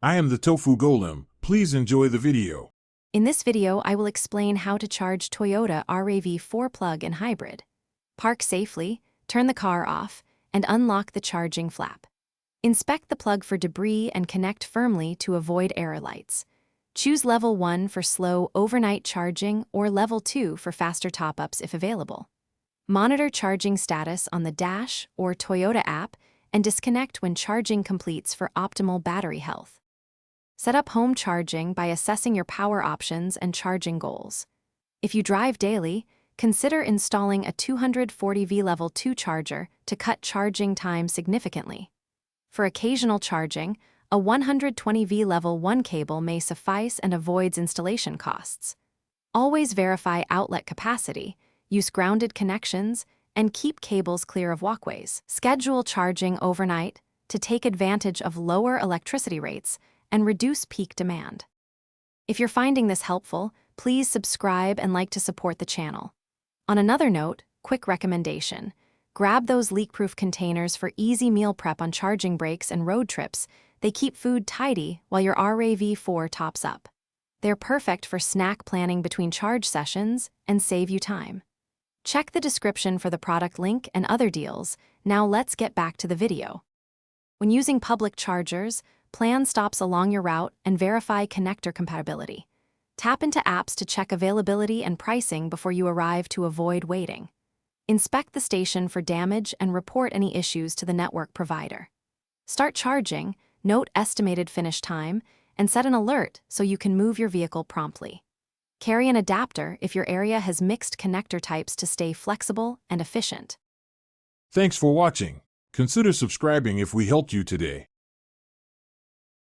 I am the Tofu Golem. Please enjoy the video. In this video, I will explain how to charge Toyota RAV4 plug-in hybrid. Park safely, turn the car off, and unlock the charging flap. Inspect the plug for debris and connect firmly to avoid error lights. Choose Level 1 for slow overnight charging or Level 2 for faster top-ups if available. Monitor charging status on the Dash or Toyota app and disconnect when charging completes for optimal battery health. Set up home charging by assessing your power options and charging goals. If you drive daily, consider installing a 240V Level 2 charger to cut charging time significantly. For occasional charging, a 120V Level 1 cable may suffice and avoids installation costs. Always verify outlet capacity, use grounded connections, and keep cables clear of walkways. Schedule charging overnight to take advantage of lower electricity rates and reduce peak demand. If you're finding this helpful, please subscribe and like to support the channel. On another note, quick recommendation: grab those leak-proof containers for easy meal prep on charging breaks and road trips. They keep food tidy while your RAV4 tops up. They're perfect for snack planning between charge sessions and save you time. Check the description for the product link and other deals. Now let's get back to the video. When using public chargers, plan stops along your route and verify connector compatibility. Tap into apps to check availability and pricing before you arrive to avoid waiting. Inspect the station for damage and report any issues to the network provider. Start charging, note estimated finish time, and set an alert so you can move your vehicle promptly. Carry an adapter if your area has mixed connector types to stay flexible and efficient. Thanks for watching. Consider subscribing if we helped you today.